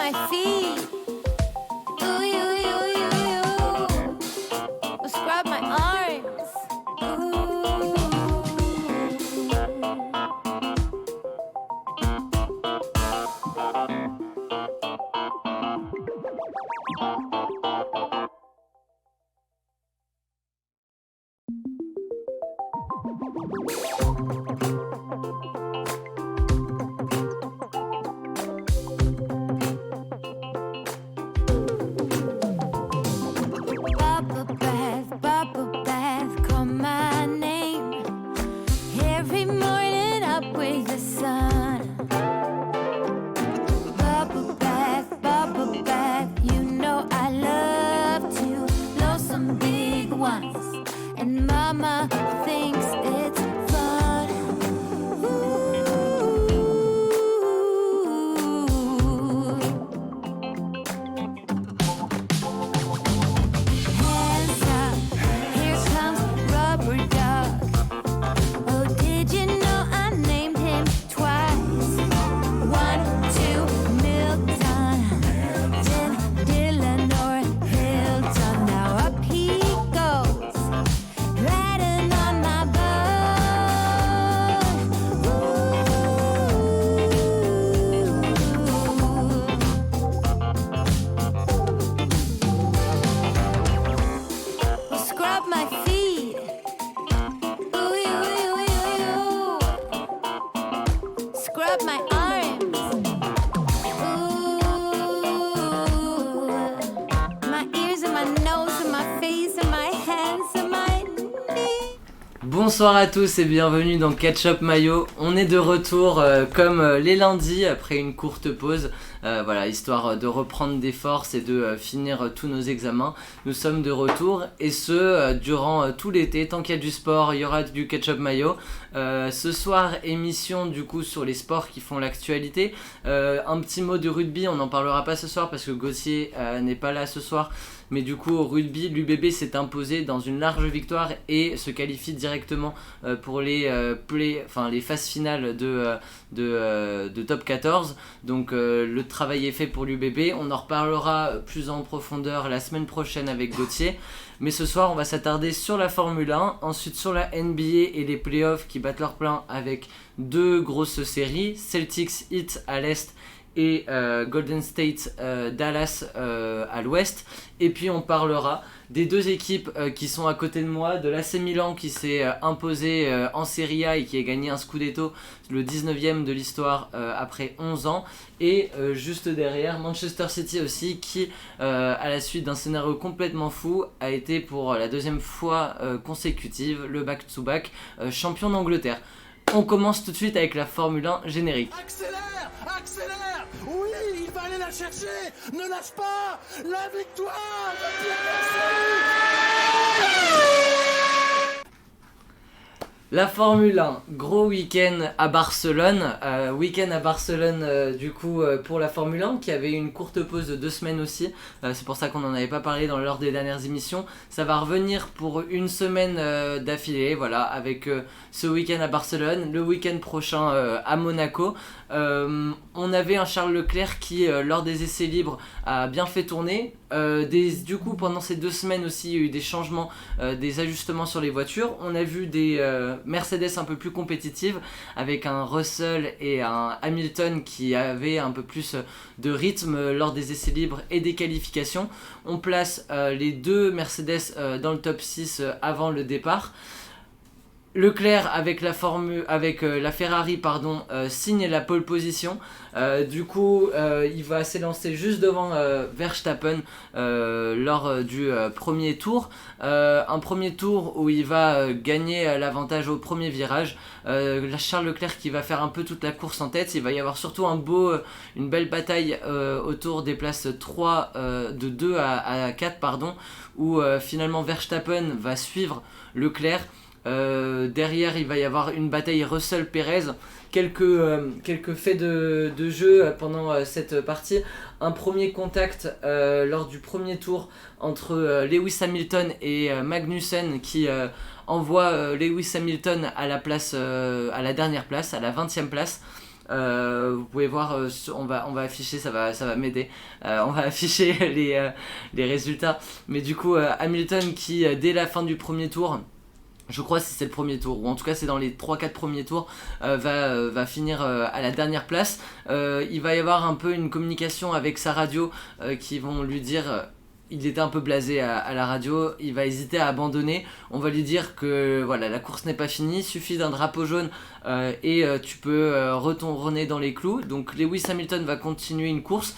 my feet. Ooh, you, you, you, you. Or scrub my arms. Ooh. Bubble bath, call my name. Every morning up with the sun. Bubble bath, you know I love to blow some big ones. And mama thinks it's fun. Ooh. Hands up, here comes Rubber Dog. Oh, did you know I named him twice? 1, 2, Milton, then Dylan or Hilton. Now up he goes, riding on my boat. Ooh. Scrub my feet. Ooh, you, you, you, you. Scrub my arms. Ooh. My ears and my nose and my face and my hands and my knees. Bonsoir à tous et bienvenue dans Ketchup Mayo. On est de retour comme les lundis après une courte pause, voilà, histoire de reprendre des forces et de finir tous nos examens. Nous sommes de retour et ce durant tout l'été. Tant qu'il y a du sport, il y aura du Ketchup Mayo. Ce soir, émission du coup sur les sports qui font l'actualité. Un petit mot de rugby, on n'en parlera pas ce soir parce que Gauthier n'est pas là ce soir. Mais du coup au rugby, l'UBB s'est imposé dans une large victoire et se qualifie directement pour les phases finales de top 14. Donc le travail est fait pour l'UBB. On en reparlera plus en profondeur la semaine prochaine avec Gauthier. Mais ce soir on va s'attarder sur la Formule 1, ensuite sur la NBA et les playoffs qui battent leur plein avec deux grosses séries, Celtics Heat à l'est et Golden State Dallas à l'ouest. Et puis on parlera des deux équipes qui sont à côté de moi, de l'AC Milan qui s'est imposé en Serie A et qui a gagné un Scudetto, le 19e de l'histoire après 11 ans, et juste derrière Manchester City aussi qui à la suite d'un scénario complètement fou a été pour la deuxième fois consécutive le back-to-back champion d'Angleterre. On commence tout de suite avec la Formule 1 générique. Accélère, accélère. Oui, il va aller la chercher. Ne lâche pas. La victoire de Pierre Gasly. La Formule 1, gros week-end à Barcelone, du coup pour la Formule 1 qui avait eu une courte pause de 2 semaines aussi, c'est pour ça qu'on n'en avait pas parlé dans l'ordre des dernières émissions. Ça va revenir pour une semaine d'affilée, voilà, avec ce week-end à Barcelone, le week-end prochain à Monaco. On avait un Charles Leclerc qui lors des essais libres a bien fait tourner. Du coup pendant ces 2 semaines aussi il y a eu des changements, des ajustements sur les voitures. On a vu des Mercedes un peu plus compétitives avec un Russell et un Hamilton qui avaient un peu plus de rythme lors des essais libres et des qualifications. On place les deux Mercedes dans le top 6 avant le départ. Leclerc avec la Ferrari signe la pole position. Du coup il va s'élancer juste devant Verstappen lors du premier tour. Un premier tour où il va gagner l'avantage au premier virage. Charles Leclerc qui va faire un peu toute la course en tête. Il va y avoir surtout une belle bataille autour des places 3, de 2 à 4 où finalement Verstappen va suivre Leclerc. Derrière il va y avoir une bataille Russell-Perez, quelques faits de jeu pendant cette partie. Un premier contact lors du premier tour entre Lewis Hamilton et Magnussen qui envoie Lewis Hamilton à la dernière place, à la 20e place. Vous pouvez voir, on va afficher, ça va m'aider. On va afficher les résultats. Mais du coup, Hamilton qui, dès la fin du premier tour, je crois que c'est le premier tour, ou en tout cas c'est dans les 3-4 premiers tours, va finir à la dernière place. Il va y avoir un peu une communication avec sa radio qui vont lui dire... il était un peu blasé à la radio, il va hésiter à abandonner. On va lui dire que voilà, la course n'est pas finie, suffit d'un drapeau jaune et tu peux retourner dans les clous. Donc Lewis Hamilton va continuer une course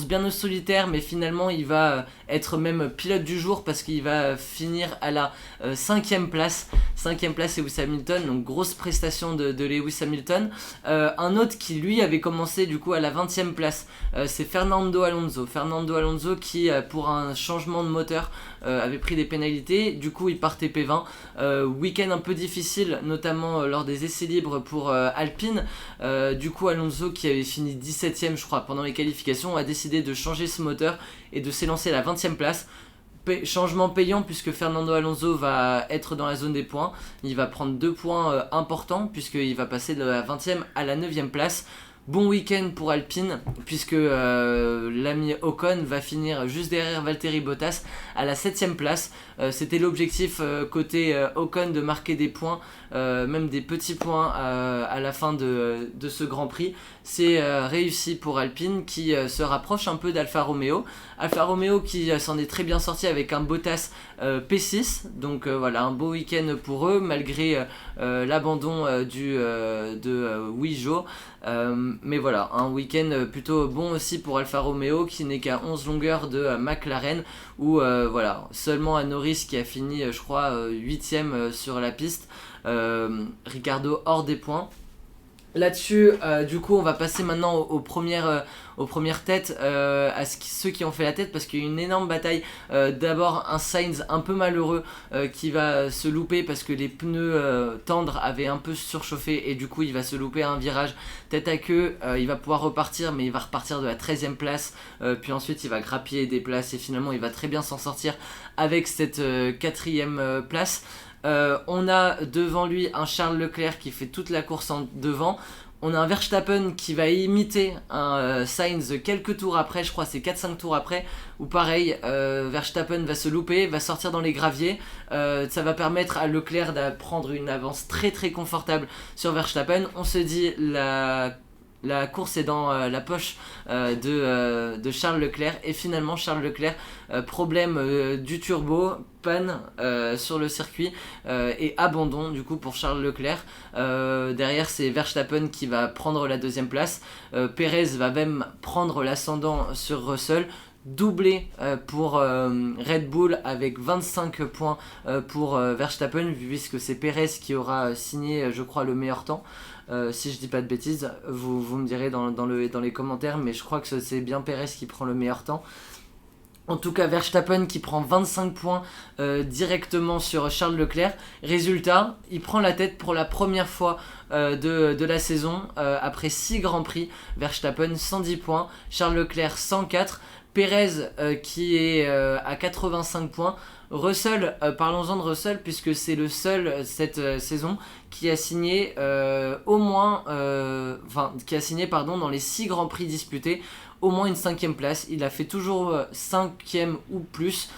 bien au solitaire, mais finalement il va être même pilote du jour parce qu'il va finir à la 5ème place. 5ème place Lewis Hamilton, donc grosse prestation de Lewis Hamilton. Un autre qui lui avait commencé du coup à la 20ème place, c'est Fernando Alonso. Fernando Alonso qui pour un changement de moteur avait pris des pénalités, du coup il partait P20. Week-end un peu difficile, notamment lors des essais libres pour Alpine. Du coup Alonso qui avait fini 17ème je crois pendant les qualifications a décidé de changer ce moteur et de s'élancer à la 20ème place. Changement payant puisque Fernando Alonso va être dans la zone des points. Il va prendre 2 points importants puisqu'il va passer de la 20ème à la 9ème place. Bon week-end pour Alpine puisque l'ami Ocon va finir juste derrière Valtteri Bottas à la 7ème place. C'était l'objectif côté Ocon de marquer des points, même des petits points à la fin de ce Grand Prix. C'est réussi pour Alpine qui se rapproche un peu d'Alfa Romeo. Alfa Romeo qui s'en est très bien sorti avec un Bottas P6. Donc voilà, un beau week-end pour eux malgré l'abandon de Weijó. Mais voilà, un week-end plutôt bon aussi pour Alfa Romeo qui n'est qu'à 11 longueurs de McLaren où voilà, seulement à Norris qui a fini je crois 8ème sur la piste, Ricardo hors des points. Là-dessus, du coup, on va passer maintenant aux premières têtes, à ceux qui ont fait la tête, parce qu'il y a une énorme bataille. D'abord, un Sainz un peu malheureux qui va se louper parce que les pneus tendres avaient un peu surchauffé et du coup, il va se louper à un virage tête à queue. Il va pouvoir repartir, mais il va repartir de la 13ème place. Puis ensuite, il va grappiller des places et finalement, il va très bien s'en sortir avec cette 4ème place. On a devant lui un Charles Leclerc qui fait toute la course en devant. On a un Verstappen qui va imiter un Sainz quelques tours après, je crois c'est 4-5 tours après, où pareil, Verstappen va se louper, va sortir dans les graviers. Ça va permettre à Leclerc de prendre une avance très très confortable sur Verstappen. On se dit la course est dans la poche de Charles Leclerc et finalement Charles Leclerc, problème du turbo, panne sur le circuit et abandon du coup pour Charles Leclerc. Derrière c'est Verstappen qui va prendre la 2ème place, Perez va même prendre l'ascendant sur Russell. Doublé pour Red Bull avec 25 points pour Verstappen puisque c'est Perez qui aura signé je crois le meilleur temps. Si je dis pas de bêtises, vous me direz dans les commentaires, mais je crois que c'est bien Perez qui prend le meilleur temps. En tout cas, Verstappen qui prend 25 points directement sur Charles Leclerc. Résultat, il prend la tête pour la première fois de la saison après 6 Grands Prix. Verstappen 110 points, Charles Leclerc 104. Perez qui est à 85 points. Russell, parlons-en de Russell puisque c'est le seul cette saison qui a signé dans les 6 Grands Prix disputés au moins une 5ème place. Il a fait toujours 5ème ou plus,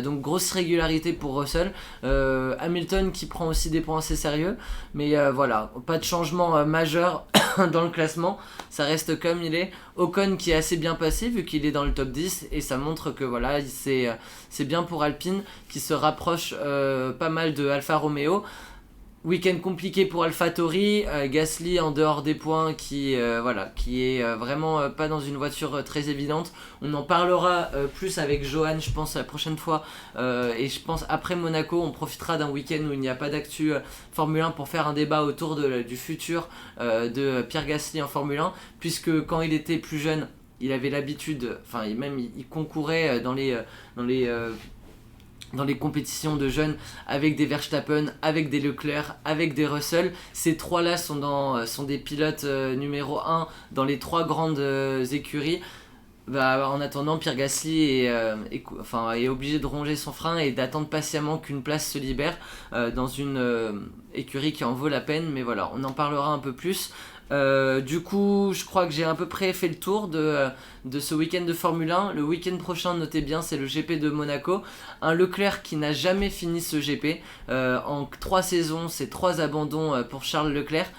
donc grosse régularité pour Russell. Hamilton qui prend aussi des points assez sérieux, mais voilà, pas de changement majeur dans le classement, ça reste comme il est. Ocon qui est assez bien passé vu qu'il est dans le top 10 et ça montre que voilà, c'est bien pour Alpine qui se rapproche pas mal de Alfa Romeo. Week-end compliqué pour AlphaTauri, Gasly en dehors des points qui est vraiment pas dans une voiture très évidente. On en parlera plus avec Johan je pense la prochaine fois et je pense après Monaco on profitera d'un week-end où il n'y a pas d'actu Formule 1 pour faire un débat autour du futur de Pierre Gasly en Formule 1 puisque quand il était plus jeune il avait l'habitude, enfin même il concourait dans les compétitions de jeunes avec des Verstappen, avec des Leclerc, avec des Russell. Ces trois-là sont des pilotes numéro 1 dans les 3 grandes écuries. En attendant, Pierre Gasly est obligé de ronger son frein et d'attendre patiemment qu'une place se libère dans une écurie qui en vaut la peine. Mais voilà, on en parlera un peu plus. Du coup, je crois que j'ai à peu près fait le tour de ce week-end de Formule 1. Le week-end prochain, notez bien, c'est le GP de Monaco. Un Leclerc qui n'a jamais fini ce GP. En 3 saisons, c'est 3 abandons pour Charles Leclerc,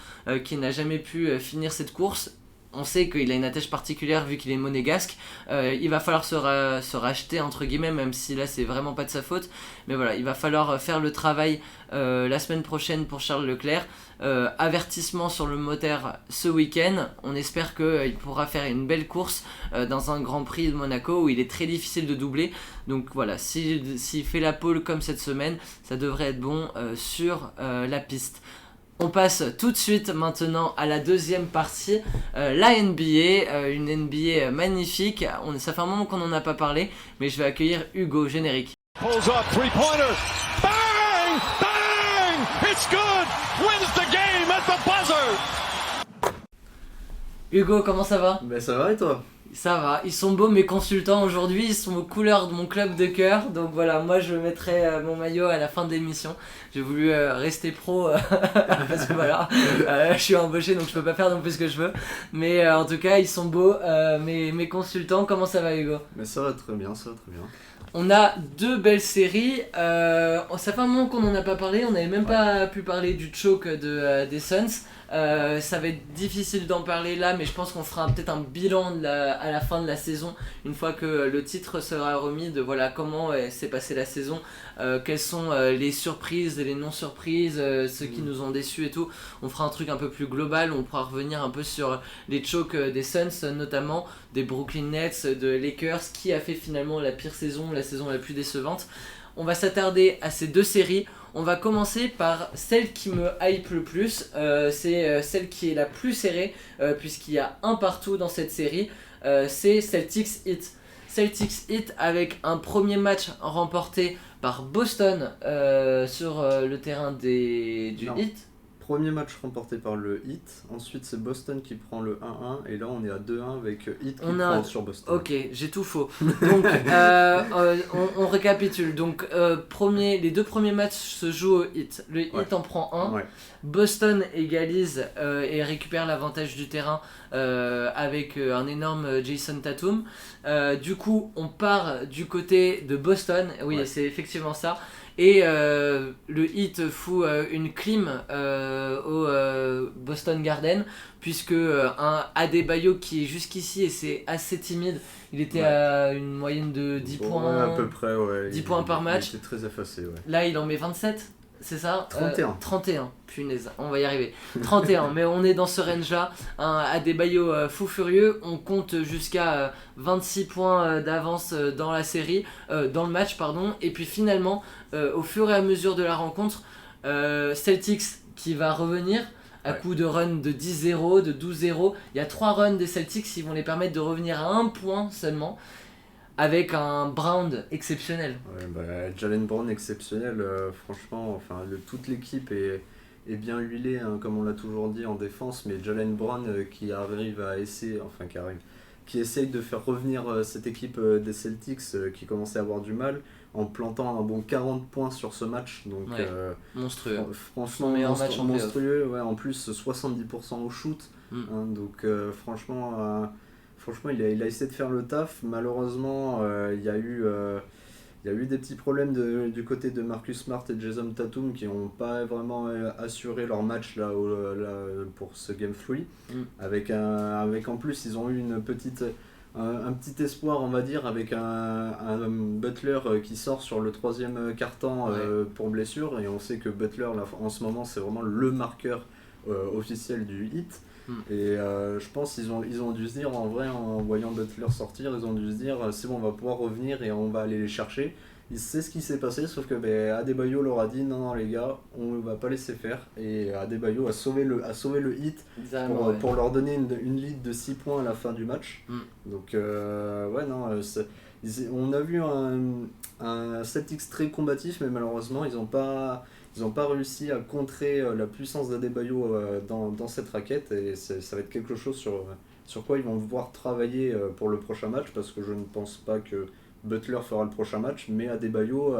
qui n'a jamais pu finir cette course. On sait qu'il a une attache particulière vu qu'il est monégasque. Il va falloir se racheter entre guillemets, même si là c'est vraiment pas de sa faute. Mais voilà, il va falloir faire le travail la semaine prochaine pour Charles Leclerc. Avertissement sur le moteur ce week-end. On espère qu'il pourra faire une belle course dans un Grand Prix de Monaco où il est très difficile de doubler. Donc voilà, s'il fait la pole comme cette semaine, ça devrait être bon sur la piste. On passe tout de suite maintenant à la deuxième partie, la NBA, une NBA magnifique. Ça fait un moment qu'on n'en a pas parlé, mais je vais accueillir Hugo, générique. Pulls up, three-pointer. Bang! Bang! It's good! Wins the game at the buzzer! Hugo, comment ça va ? Ben ça va et toi? Ça va, ils sont beaux mes consultants aujourd'hui, ils sont aux couleurs de mon club de cœur. Donc voilà, moi je mettrai mon maillot à la fin de l'émission. J'ai voulu rester pro parce que voilà, je suis embauché donc je peux pas faire non plus ce que je veux. Mais en tout cas, ils sont beaux, mes consultants. Comment ça va Hugo ? Mais ça va très bien, ça va très bien. On a 2 belles séries, ça fait un moment qu'on n'en a pas parlé, on n'avait même pas pu parler du choke des Suns. Ça va être difficile d'en parler là, mais je pense qu'on fera peut-être un bilan à la fin de la saison, une fois que le titre sera remis, de voilà comment s'est passée la saison, quelles sont les surprises et les non-surprises, ceux qui nous ont déçus et tout. On fera un truc un peu plus global, on pourra revenir un peu sur les chokes des Suns notamment, des Brooklyn Nets, de Lakers, qui a fait finalement la pire saison, la saison la plus décevante. On va s'attarder à ces 2 séries. On va commencer par celle qui me hype le plus, c'est celle qui est la plus serrée, puisqu'il y a un partout dans cette série, c'est Celtics Heat. Celtics Heat avec un premier match remporté par Boston sur le terrain du Heat. Premier match remporté par le Heat, ensuite c'est Boston qui prend le 1-1 et là on est à 2-1 avec Heat qui prend sur Boston. Ok, j'ai tout faux. Donc on récapitule. Donc les 2 premiers matchs se jouent au Heat. Le Heat en prend un. Ouais. Boston égalise et récupère l'avantage du terrain avec un énorme Jason Tatum. Du coup on part du côté de Boston. Oui, ouais. C'est effectivement ça. Et le Heat fout une clim au Boston Garden, puisque un Adebayo qui est jusqu'ici et c'est assez timide, il était à une moyenne de 10 points à peu près, ouais. 10 points par match. Il était très effacé, ouais. Là il en met 27, c'est ça ? 31. 31, punaise, on va y arriver. 31, mais on est dans ce range-là. Un Adebayo fou furieux, on compte jusqu'à 26 points d'avance dans la série, dans le match, pardon. Et puis finalement, au fur et à mesure de la rencontre, Celtics qui va revenir à coup de run de 10-0, de 12-0. Il y a 3 runs des Celtics qui vont les permettre de revenir à 1 point seulement, avec un Brown exceptionnel. Ouais, Jalen Brown exceptionnel, franchement, enfin, toute l'équipe est bien huilée, hein, comme on l'a toujours dit en défense, mais Jalen Brown qui essaye de faire revenir cette équipe des Celtics qui commençait à avoir du mal, en plantant un bon 40 points sur ce match. Donc, ouais, monstrueux. Franchement, monstrueux. Ouais, en plus, 70% au shoot. Hein, donc, franchement, il a essayé de faire le taf. Malheureusement, il y a eu des petits problèmes du côté de Marcus Smart et Jason Tatum qui n'ont pas vraiment assuré leur match là, pour ce Game 3. Avec en plus, ils ont eu un petit espoir, on va dire, avec un Butler qui sort sur le 3e quart-temps pour blessure. Et on sait que Butler, là, en ce moment, c'est vraiment le marqueur officiel du Heat. Et je pense qu'ils ont dû se dire, en vrai, en voyant Butler sortir, ils ont dû se dire c'est bon, on va pouvoir revenir et on va aller les chercher. C'est ce qui s'est passé, sauf que Adebayo leur a dit non les gars, on ne va pas laisser faire. Et Adebayo a sauvé le Heat pour leur donner une lead de 6 points à la fin du match. Donc on a vu un Celtics très combatif, mais malheureusement ils n'ont pas réussi à contrer la puissance d'Adebayo dans cette raquette, et ça va être quelque chose sur quoi ils vont devoir travailler pour le prochain match, parce que je ne pense pas que Butler fera le prochain match, mais Adebayo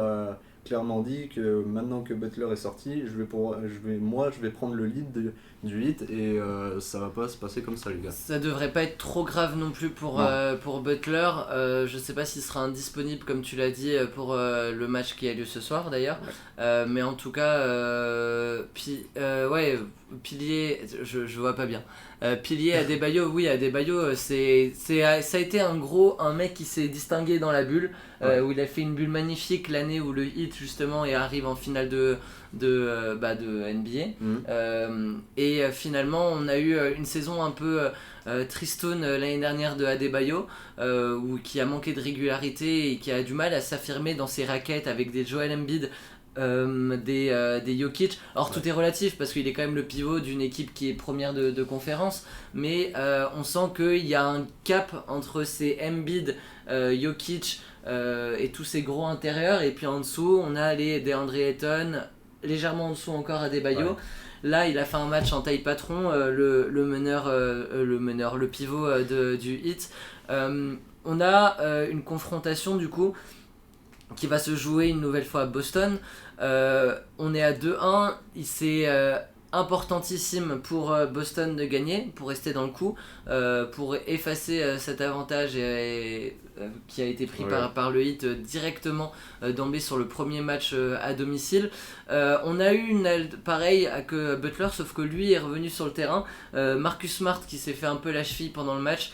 clairement dit que maintenant que Butler est sorti, je vais prendre le lead du Heat et ça va pas se passer comme ça, les gars. Ça devrait pas être trop grave non plus pour Butler. Je sais pas s'il sera indisponible comme tu l'as dit pour le match qui a lieu ce soir d'ailleurs. Ouais. Mais en tout cas, pilier, je vois pas bien. Pilier Adebayo, oui, Adebayo, ça a été un mec qui s'est distingué dans la bulle, où il a fait une bulle magnifique l'année où le Heat justement arrive en finale de NBA. Et finalement on a eu une saison un peu tristoun l'année dernière de Adebayo, qui a manqué de régularité et qui a du mal à s'affirmer dans ses raquettes avec des Joel Embiid, des Jokic. Or tout est relatif parce qu'il est quand même le pivot d'une équipe qui est première de conférence, mais on sent qu'il y a un cap entre ces Embiid, Jokic et tous ces gros intérieurs, et puis en dessous on a les DeAndre Ayton, légèrement en dessous encore Adebayo. Ouais. Là il a fait un match en taille patron, le pivot du Heat. On a une confrontation du coup qui va se jouer une nouvelle fois à Boston. On est à 2-1, c'est importantissime pour Boston de gagner, pour rester dans le coup, pour effacer cet avantage qui a été pris par le Heat directement d'emblée sur le premier match à domicile. On a eu pareil que Butler, sauf que lui est revenu sur le terrain. Marcus Smart qui s'est fait un peu la cheville pendant le match,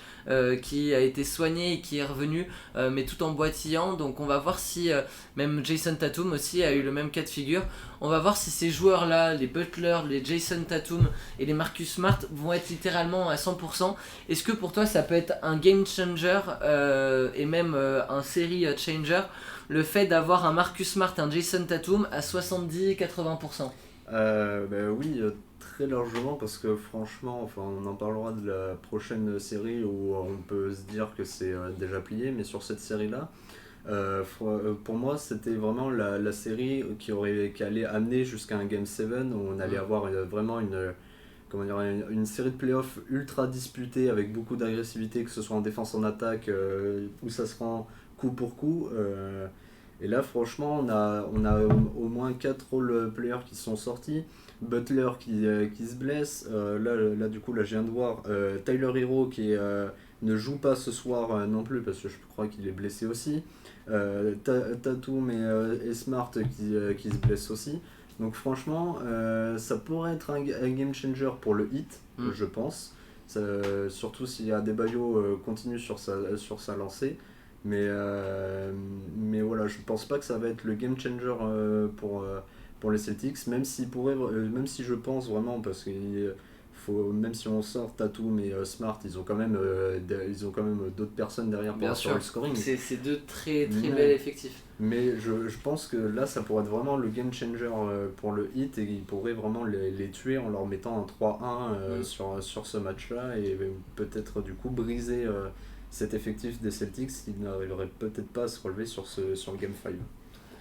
qui a été soigné et qui est revenu, mais tout en boitillant. Donc on va voir si même Jason Tatum aussi a eu le même cas de figure. On va voir si ces joueurs là, les Butler, les Jason Tatum et les Marcus Smart vont être littéralement à 100%. Est-ce que pour toi ça peut être un game changer et même un série changer, le fait d'avoir un Marcus Smart et un Jason Tatum à 70-80%? Oui, très largement, parce que franchement, on en parlera de la prochaine série où on peut se dire que c'est déjà plié, mais sur cette série-là, pour moi c'était vraiment la série qui allait amener jusqu'à un Game 7 où on allait avoir vraiment une série de playoffs ultra disputée avec beaucoup d'agressivité, que ce soit en défense, en attaque, où ça se rend coup pour coup. Et là franchement on a au moins 4 role players qui sont sortis. Butler qui se blesse, là du coup là je viens de voir Tyler Hero qui ne joue pas ce soir non plus parce que je crois qu'il est blessé aussi, Tatum et Smart qui se blessent aussi. Donc franchement ça pourrait être un game changer pour le Heat, je pense, surtout si Adebayo continue sur sa lancée. Mais voilà, je pense pas que ça va être le game changer pour les Celtics, même si je pense vraiment, parce que même si on sort Tatum et Smart, ils ont quand même d'autres personnes derrière pour assurer le scoring. C'est deux très bels effectifs. Mais je pense que là ça pourrait être vraiment le game changer pour le Heat, et ils pourraient vraiment les tuer en leur mettant un 3-1 sur ce match là, et peut-être du coup briser cet effectif des Celtics qui n'arriverait peut-être pas à se relever sur le Game 5.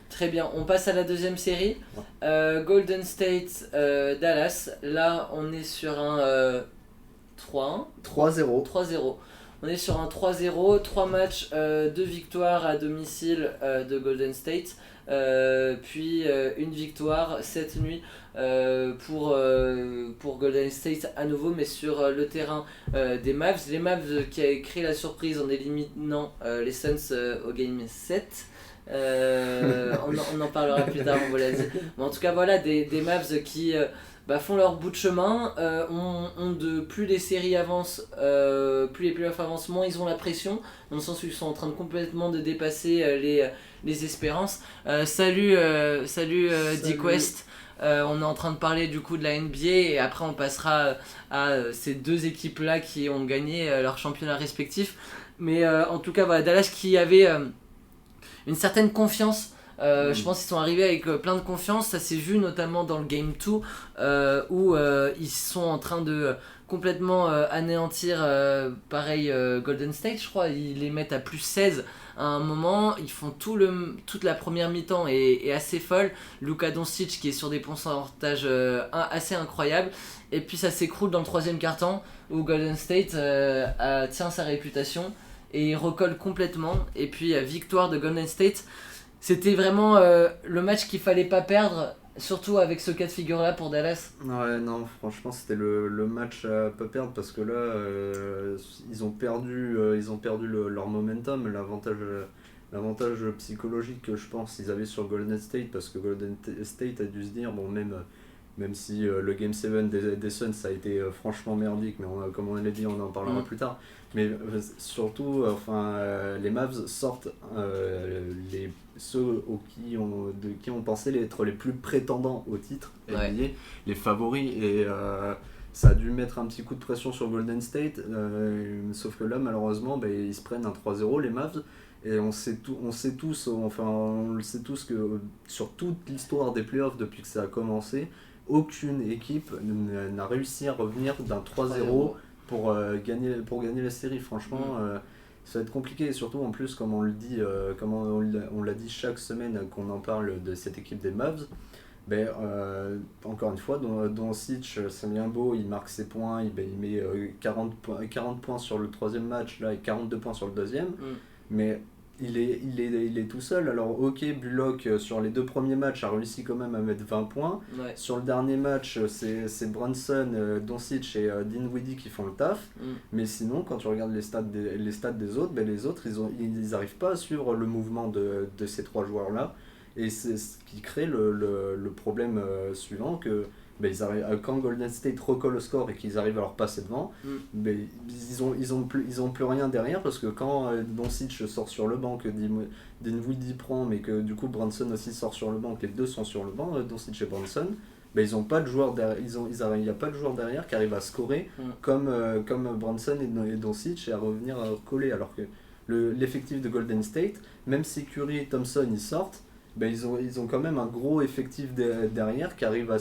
Très bien, on passe à la deuxième série. Golden State, Dallas. Là, on est sur un 3-1. 3-0. On est sur un 3-0, 3 matchs, 2 victoires à domicile de Golden State, puis une victoire cette nuit pour Golden State à nouveau, mais sur le terrain des Mavs. Les Mavs qui a créé la surprise en éliminant les Suns au Game 7. On en parlera plus tard, on vous l'a dit. Mais en tout cas, voilà, des Mavs qui font leur bout de chemin. Plus les séries avancent, plus les playoffs avancent, moins ils ont la pression, dans le sens où ils sont en train de complètement de dépasser les espérances. Salut Dick West. On est en train de parler du coup de la NBA, et après on passera à ces deux équipes là qui ont gagné leur championnat respectif. Mais en tout cas, voilà, Dallas qui avait une certaine confiance. Je pense qu'ils sont arrivés avec plein de confiance. Ça s'est vu notamment dans le Game 2 où ils sont en train de complètement anéantir Golden State, je crois. Ils les mettent à plus 16 à un moment. Ils font toute la première mi-temps est assez folle. Luka Doncic qui est sur des pourcentages assez incroyables. Et puis ça s'écroule dans le troisième quart-temps où Golden State tient sa réputation et recolle complètement. Et puis victoire de Golden State c'était vraiment le match qu'il fallait pas perdre, surtout avec ce cas de figure là pour Dallas. Ouais, non, franchement, c'était le match à pas perdre parce que là, ils ont perdu leur momentum, l'avantage psychologique que je pense qu'ils avaient sur Golden State, parce que Golden State a dû se dire, bon, même si le Game 7 des Suns ça a été franchement merdique, mais comme on l'a dit, on en parlera plus tard, mais surtout, les Mavs sortent ceux qui ont pensé être les plus prétendants au titre NBA, les favoris, et ça a dû mettre un petit coup de pression sur Golden State, sauf que là malheureusement ils se prennent un 3-0 les Mavs, et on le sait tous que sur toute l'histoire des playoffs depuis que ça a commencé, aucune équipe n'a réussi à revenir d'un 3-0 pour gagner la série. Franchement, ça va être compliqué, et surtout en plus, comme on le dit, on l'a dit chaque semaine qu'on en parle de cette équipe des Mavs, encore une fois, Doncic, c'est bien beau, il marque ses points, il met 40 points sur le troisième match là, et 42 points sur le deuxième, mais il est tout seul. Alors ok, Bullock sur les 2 premiers matchs a réussi quand même à mettre 20 points. Sur le dernier match, c'est Brunson, Doncic et Dinwiddie qui font le taf. Mais sinon, quand tu regardes les stats des autres, les autres ils n'arrivent pas à suivre le mouvement de ces 3 joueurs là, et c'est ce qui crée le problème suivant, que quand Golden State recolle le score et qu'ils arrivent à leur passer devant, ils ont plus rien derrière, parce que quand Doncic sort sur le banc, que Dinwiddie prend, mais que du coup Brunson aussi sort sur le banc, que les deux sont sur le banc, Doncic et Brunson, ils ont pas de joueur derrière, il n'y a pas de joueur derrière qui arrive à scorer comme Brunson et Doncic, et à revenir à coller, alors que l'effectif de Golden State, même si Curry et Thompson ils sortent, ils ont quand même un gros effectif derrière qui arrive à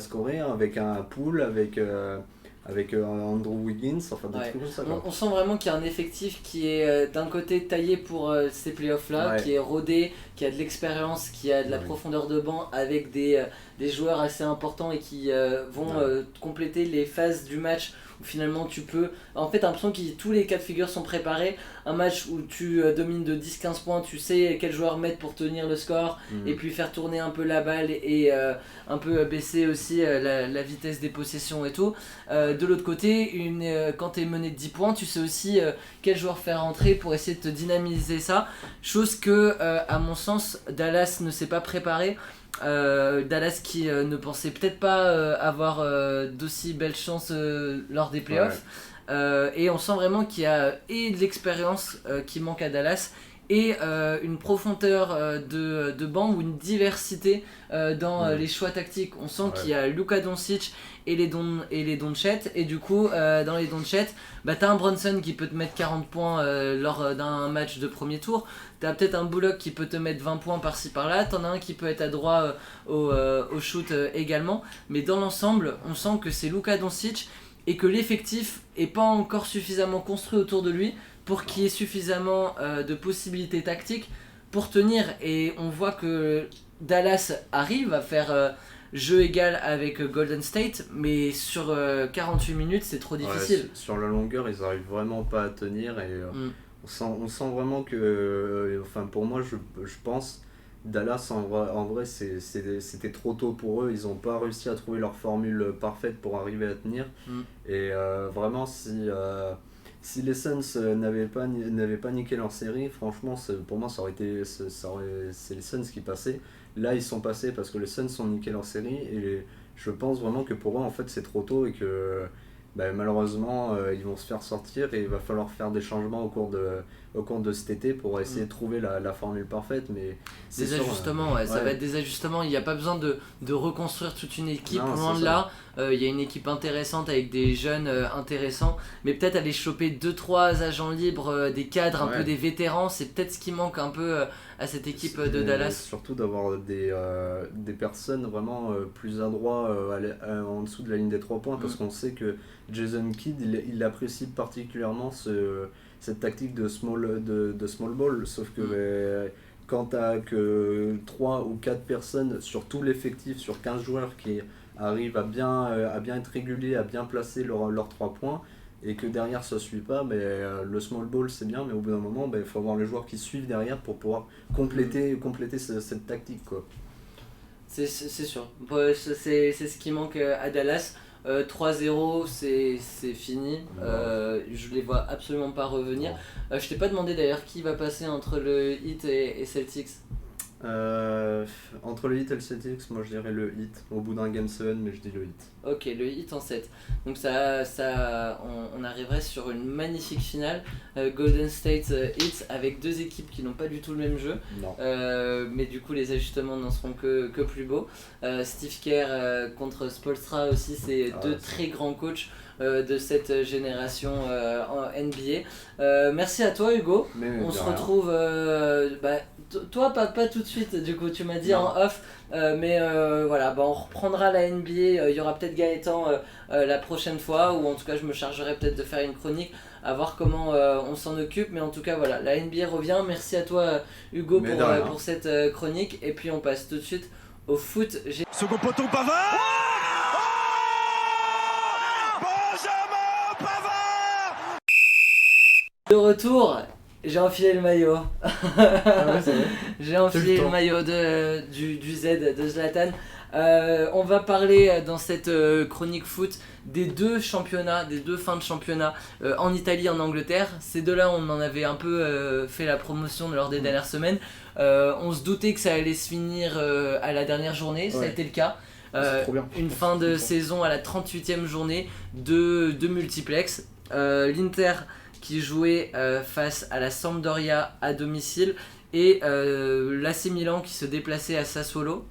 scorer, avec un Poole, avec Andrew Wiggins, enfin des trucs comme ça. On sent vraiment qu'il y a un effectif qui est d'un côté taillé pour ces playoffs là, qui est rodé, qui a de l'expérience, qui a de la profondeur de banc, avec des joueurs assez importants et qui vont compléter les phases du match où finalement tu peux... En fait, t'as l'impression que tous les cas de figure sont préparés. Un match où tu domines de 10-15 points, tu sais quel joueur mettre pour tenir le score, et puis faire tourner un peu la balle, et un peu baisser aussi la vitesse des possessions et tout. De l'autre côté, quand t'es mené de 10 points, tu sais aussi quel joueur faire rentrer pour essayer de te dynamiser ça. Chose que, à mon sens, Dallas ne s'est pas préparé. Dallas qui ne pensait peut-être pas avoir d'aussi belles chances lors des playoffs, et on sent vraiment qu'il y a de l'expérience qui manque à Dallas, et une profondeur de banc, ou une diversité dans les choix tactiques. On sent qu'il y a Luka Doncic et les Doncic, et du coup dans les Doncic, t'as un Brunson qui peut te mettre 40 points lors d'un match de premier tour, t'as peut-être un Bullock qui peut te mettre 20 points par-ci par-là, t'en as un qui peut être adroit au shoot également, mais dans l'ensemble on sent que c'est Luka Doncic, et que l'effectif est pas encore suffisamment construit autour de lui pour qu'il y ait suffisamment de possibilités tactiques pour tenir. Et on voit que Dallas arrive à faire jeu égal avec Golden State, mais sur 48 minutes c'est trop difficile. Sur la longueur ils arrivent vraiment pas à tenir, et on sent vraiment que, pour moi je pense, Dallas en vrai c'était trop tôt pour eux, ils ont pas réussi à trouver leur formule parfaite pour arriver à tenir, et vraiment si les Suns n'avaient pas niqué leur série, franchement pour moi c'est les Suns qui passaient. Là ils sont passés parce que les Suns ont niqué leur série, et je pense vraiment que pour eux en fait c'est trop tôt, et que malheureusement ils vont se faire sortir, et il va falloir faire des changements au cours de cet été pour essayer de trouver la formule parfaite. Mais des ajustements, ça va être des ajustements, il n'y a pas besoin de reconstruire toute une équipe, loin de là. Il y a une équipe intéressante avec des jeunes intéressants, mais peut-être aller choper 2-3 agents libres, des cadres, un peu des vétérans, c'est peut-être ce qui manque un peu à cette équipe de Dallas. Surtout d'avoir des personnes vraiment plus adroits en dessous de la ligne des 3 points, parce qu'on sait que Jason Kidd il apprécie particulièrement cette tactique de small ball, sauf que quand t'as que 3 ou 4 personnes sur tout l'effectif, sur 15 joueurs qui arrivent à bien être réguliers, à bien placer leurs 3 points, et que derrière ça suit pas, le small ball c'est bien, mais au bout d'un moment il faut avoir les joueurs qui suivent derrière pour pouvoir compléter cette tactique, quoi. C'est sûr. C'est ce qui manque à Dallas. 3-0, c'est fini. Je les vois absolument pas revenir. Je t'ai pas demandé d'ailleurs qui va passer entre le Heat et Celtics. Entre le Heat et le Celtics, moi je dirais le Heat au bout d'un Game 7, mais je dis le Heat. Ok, le Heat en 7. Donc on arriverait sur une magnifique finale. Golden State Heat avec deux équipes qui n'ont pas du tout le même jeu. Mais du coup les ajustements n'en seront que plus beaux. Steve Kerr contre Spoelstra aussi, c'est deux très grands coachs de cette génération en NBA. Merci à toi Hugo. On se retrouve toi pas tout de suite, du coup tu m'as dit en off, mais voilà, on reprendra la NBA, il y aura peut-être Gaëtan la prochaine fois, ou en tout cas je me chargerai peut-être de faire une chronique, à voir comment on s'en occupe, mais en tout cas voilà, la NBA revient. Merci à toi Hugo pour cette chronique, et puis on passe tout de suite au foot. Second poteau Pavard. Benjamin Pavard. De retour, j'ai enfilé le maillot. J'ai enfilé le maillot du Z de Zlatan. On va parler dans cette chronique foot des deux championnats, des deux fins de championnat en Italie et en Angleterre. Ces deux-là, on en avait un peu fait la promotion lors des dernières semaines. On se doutait que ça allait se finir à la dernière journée, ça a été le cas. Une fin de saison à la 38e journée de multiplex. L'Inter qui jouait face à la Sampdoria à domicile et l'AC Milan qui se déplaçait à Sassuolo.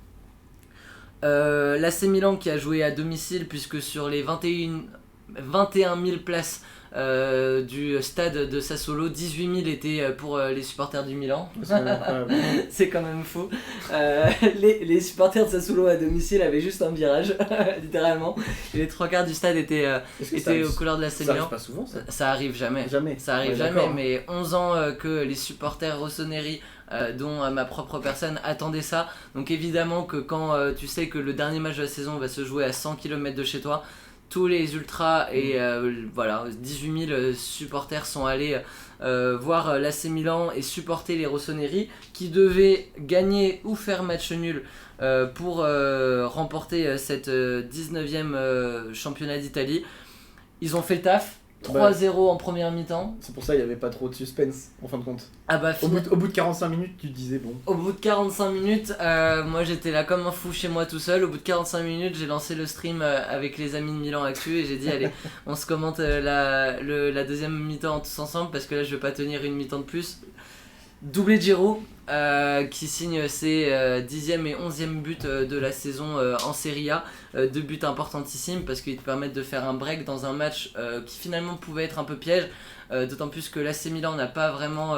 L'AC Milan qui a joué à domicile, puisque sur les 21 000 places du stade de Sassuolo, 18 000 étaient pour les supporters du Milan. C'est quand même fou. Les supporters de Sassuolo à domicile avaient juste un virage, littéralement. Et les trois quarts du stade étaient aux couleurs de l'AC Milan. Ça arrive pas souvent, ça ? Ça arrive jamais. Ça arrive jamais, mais 11 ans que les supporters rossoneri, dont ma propre personne, attendaient ça. Donc évidemment que quand tu sais que le dernier match de la saison va se jouer à 100 km de chez toi, tous les ultras et 18 000 supporters sont allés voir l'AC Milan et supporter les rossoneri qui devaient gagner ou faire match nul pour remporter cette 19e championnat d'Italie. Ils ont fait le taf. 3-0 en première mi-temps. C'est pour ça qu'il n'y avait pas trop de suspense en fin de compte. Au bout de 45 minutes, tu te disais bon. Au bout de 45 minutes, moi j'étais là comme un fou chez moi tout seul. Au bout de 45 minutes, j'ai lancé le stream avec les amis de Milan Actu et j'ai dit allez, on se commente la deuxième mi-temps tous ensemble parce que là je vais pas tenir une mi-temps de plus. Doublé de Giroud qui signe ses 10e et 11e buts de la saison en Serie A. Deux buts importantissimes parce qu'ils te permettent de faire un break dans un match qui finalement pouvait être un peu piège, d'autant plus que l'AC Milan n'a pas vraiment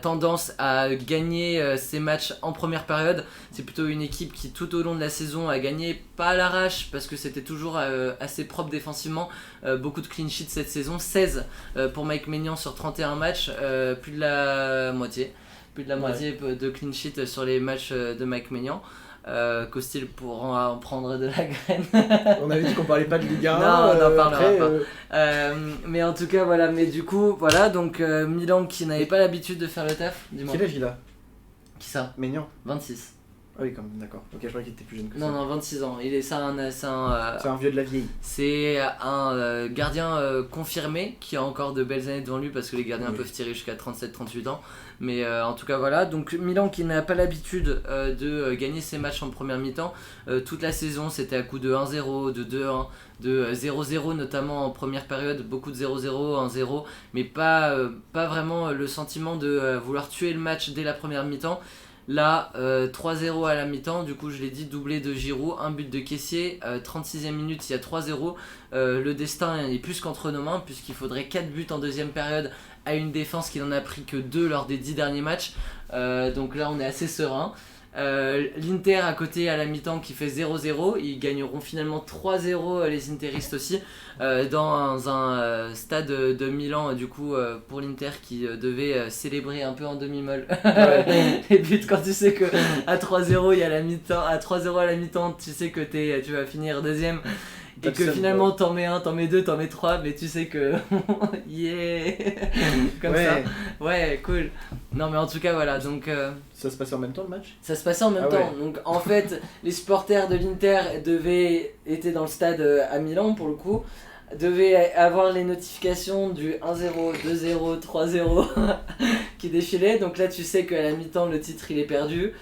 tendance à gagner ses matchs en première période. C'est plutôt une équipe qui tout au long de la saison a gagné, pas à l'arrache parce que c'était toujours assez propre défensivement. Beaucoup de clean sheets cette saison, 16 pour Mike Maignan sur 31 matchs, plus de la moitié de clean sheets sur les matchs de Mike Maignan. Costil pourra en prendre de la graine. On avait dit qu'on parlait pas de Ligue 1. Non, on n'en parlera pas. Mais en tout cas, voilà. Mais du coup, voilà. Donc, Milan qui n'avait pas l'habitude de faire le taf. Dis-moi. Quel âge il a ? Qui ça ? Maignan. 26. Ah oui, quand même, d'accord. Ok, je croyais qu'il était plus jeune que ça. Non, 26 ans. C'est un vieux de la vieille. C'est un gardien confirmé qui a encore de belles années devant lui parce que les gardiens peuvent tirer jusqu'à 37-38 ans. Mais en tout cas voilà, donc Milan qui n'a pas l'habitude de gagner ses matchs en première mi-temps. Toute la saison c'était à coup de 1-0, de 2-1, de 0-0 notamment en première période, beaucoup de 0-0, 1-0, mais pas vraiment le sentiment de vouloir tuer le match dès la première mi-temps. Là, 3-0 à la mi-temps, du coup je l'ai dit, doublé de Giroud, un but de Kessié, 36e minute il y a 3-0. Le destin est plus qu'entre nos mains puisqu'il faudrait 4 buts en deuxième période à une défense qui n'en a pris que 2 lors des 10 derniers matchs. Donc là on est assez serein. L'Inter à côté à la mi-temps qui fait 0-0, ils gagneront finalement 3-0 les Interistes aussi dans un stade de Milan du coup pour l'Inter qui devait célébrer un peu en demi-molle les buts quand tu sais que à 3-0 il y a la mi-temps, à 3-0 à la mi-temps tu sais que tu vas finir deuxième et que finalement t'en mets 1, t'en mets 2, t'en mets 3, mais tu sais que yeah comme ça. Ouais, cool. Non mais en tout cas voilà, donc ça se passait en même temps le match ? Ça se passait en même temps. Ouais. Donc en fait, les supporters de l'Inter étaient dans le stade à Milan pour le coup, devaient avoir les notifications du 1-0, 2-0, 3-0 qui défilaient. Donc là tu sais qu'à la mi-temps le titre il est perdu.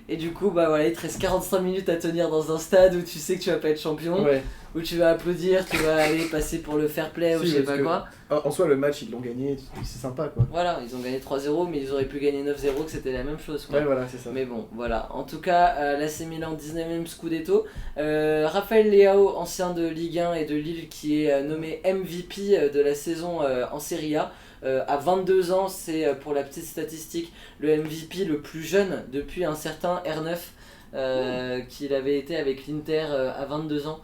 Et du coup, bah voilà, il te reste 45 minutes à tenir dans un stade où tu sais que tu vas pas être champion, où tu vas applaudir, tu vas aller passer pour le fair play ou je sais pas quoi. En soi, le match, ils l'ont gagné, c'est sympa quoi. Voilà, ils ont gagné 3-0, mais ils auraient pu gagner 9-0, que c'était la même chose quoi. Ouais, voilà, c'est ça. Mais bon, voilà. En tout cas, l'AC Milan 19e Scudetto. Raphaël Leao, ancien de Ligue 1 et de Lille, qui est nommé MVP de la saison en Serie A. À 22 ans, c'est pour la petite statistique le MVP le plus jeune depuis un certain R9 qu'il avait été avec l'Inter à 22 ans.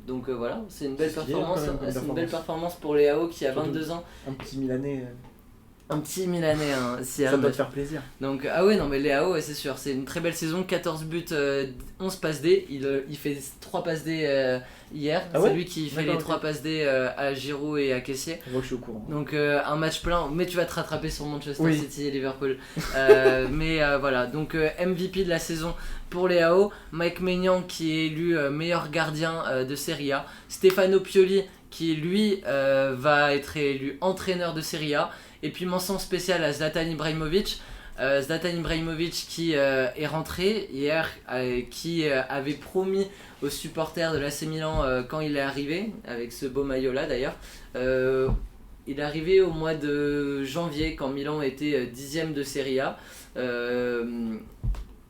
Donc voilà, c'est une belle performance. C'est une belle performance pour Leao qui a 22 ans. Un petit Milanais. Un petit Milanais, hein, ça doit te faire plaisir. Donc, ah ouais, non, mais Leao, ouais, c'est sûr, c'est une très belle saison. 14 buts, 11 passes D. Il fait 3 passes D hier. C'est lui qui fait les 3 passes D à Giroud et à Kessié. Je vois que je suis au courant. Donc, un match plein, mais tu vas te rattraper sur Manchester City et Liverpool. Mais voilà, donc MVP de la saison pour Leao. Mike Maignan qui est élu meilleur gardien de Serie A. Stefano Pioli qui lui va être élu entraîneur de Serie A. Et puis mention spéciale à Zlatan Ibrahimovic. Zlatan Ibrahimovic qui est rentré hier, qui avait promis aux supporters de l'AC Milan quand il est arrivé, avec ce beau maillot là d'ailleurs. Il est arrivé au mois de janvier quand Milan était 10ème de Serie A.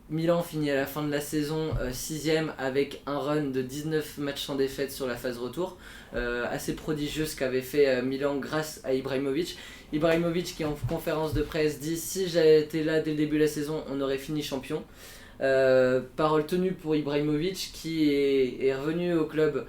Milan finit à la fin de la saison 6ème avec un run de 19 matchs sans défaite sur la phase retour. Assez prodigieux ce qu'avait fait Milan grâce à Ibrahimovic. Ibrahimovic qui en conférence de presse dit « Si j'avais été là dès le début de la saison, on aurait fini champion ». Parole tenue pour Ibrahimovic qui est revenu au club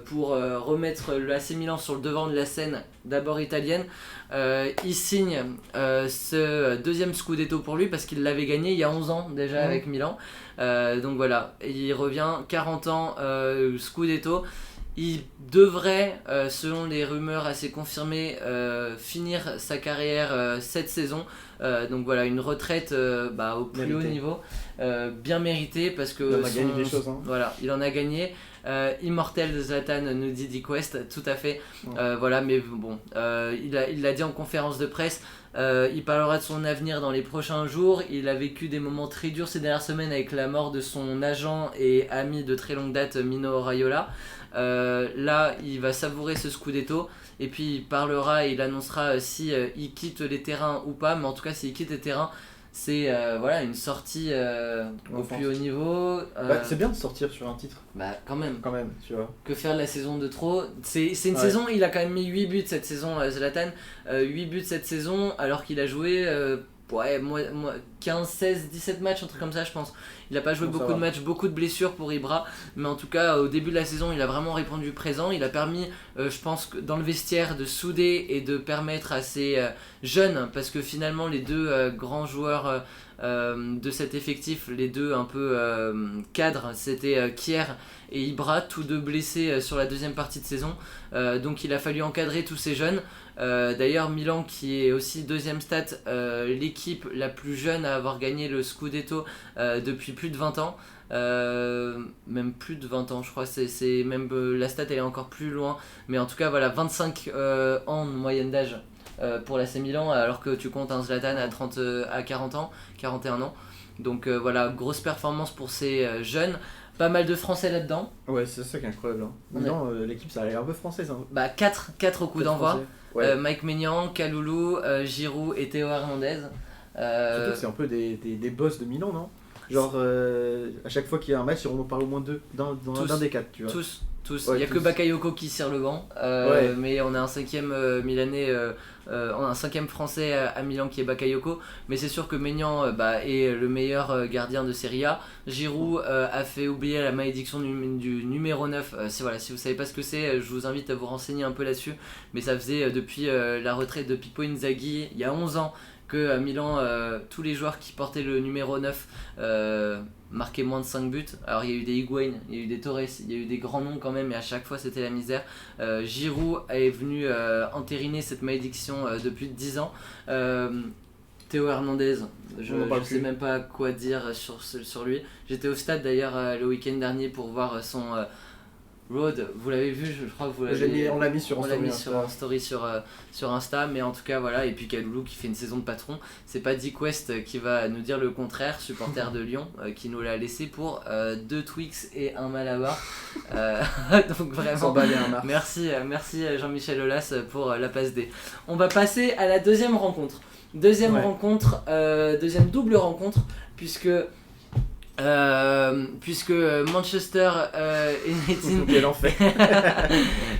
pour remettre l'AC Milan sur le devant de la scène d'abord italienne. Il signe ce deuxième Scudetto pour lui parce qu'il l'avait gagné il y a 11 ans déjà avec Milan. Donc voilà, il revient 40 ans Scudetto. Il devrait, selon les rumeurs assez confirmées, finir sa carrière cette saison. Donc voilà, une retraite au plus haut niveau, bien méritée parce que il en a gagné des choses. Voilà, il en a gagné. Immortel de Zlatan nous dit Di Quest, tout à fait. Voilà, mais bon, il l'a dit en conférence de presse. Il parlera de son avenir dans les prochains jours. Il a vécu des moments très durs ces dernières semaines avec la mort de son agent et ami de très longue date, Mino Raiola. Là, il va savourer ce Scudetto et puis il parlera et il annoncera si il quitte les terrains ou pas. Mais en tout cas, s'il quitte les terrains, c'est voilà, une sortie au plus haut niveau. C'est bien de sortir sur un titre. Quand même, tu vois. Que faire de la saison de trop. C'est une saison, il a quand même mis 8 buts cette saison, Zlatan. 8 buts cette saison alors qu'il a joué 15, 16, 17 matchs, un truc comme ça je pense. Il a pas joué beaucoup de matchs, beaucoup de blessures pour Ibra, mais en tout cas au début de la saison il a vraiment répondu présent. Il a permis, je pense, dans le vestiaire de souder et de permettre à ces jeunes, parce que finalement les deux grands joueurs de cet effectif, les deux un peu cadres, c'était Kier et Ibra, tous deux blessés sur la deuxième partie de saison. Donc il a fallu encadrer tous ces jeunes. D'ailleurs Milan qui est aussi deuxième stat, l'équipe la plus jeune à avoir gagné le Scudetto depuis plus de 20 ans. Même plus de 20 ans je crois, c'est même la stat elle est encore plus loin, mais en tout cas voilà, 25 ans de moyenne d'âge pour l'AC Milan, alors que tu comptes un Zlatan à 40 ans, 41 ans. Donc voilà, grosse performance pour ces jeunes. Pas mal de Français là-dedans. Ouais, c'est ça qui est incroyable. Maintenant, l'équipe, ça a l'air un peu française. 4 au coup d'envoi. Ouais. Mike Maignan, Kaloulou, Giroud et Théo Hernandez. Surtout que c'est un peu des boss de Milan, non ? Genre, à chaque fois qu'il y a un match, on en parle au moins d'un des 4, tu vois. Tous. Ouais, il n'y a que Bakayoko qui serre le gant, mais on a un 5ème Milanais, un 5ème français à Milan qui est Bakayoko. Mais c'est sûr que Maignan est le meilleur gardien de Serie A. Giroud a fait oublier la malédiction du numéro 9. Voilà, si vous ne savez pas ce que c'est, je vous invite à vous renseigner un peu là-dessus. Mais ça faisait depuis la retraite de Pippo Inzaghi, il y a 11 ans, que à Milan, tous les joueurs qui portaient le numéro 9 marqué moins de 5 buts. Alors il y a eu des Higuain, il y a eu des Torres, il y a eu des grands noms quand même, et à chaque fois c'était la misère. Giroud est venu entériner cette malédiction depuis 10 ans. Théo Hernandez, je sais même pas quoi dire sur lui. J'étais au stade d'ailleurs le week-end dernier pour voir son Road. Vous l'avez vu, je crois que vous l'avez. On l'a mis sur en story sur Insta, mais en tout cas voilà. Et puis Kaloulou qui fait une saison de patron. C'est pas Dick West qui va nous dire le contraire, supporter de Lyon, qui nous l'a laissé pour 2 Twix et un Malabar. Donc vraiment, merci Jean-Michel Aulas pour la passe D. On va passer à la deuxième rencontre. Deuxième double rencontre, puisque Manchester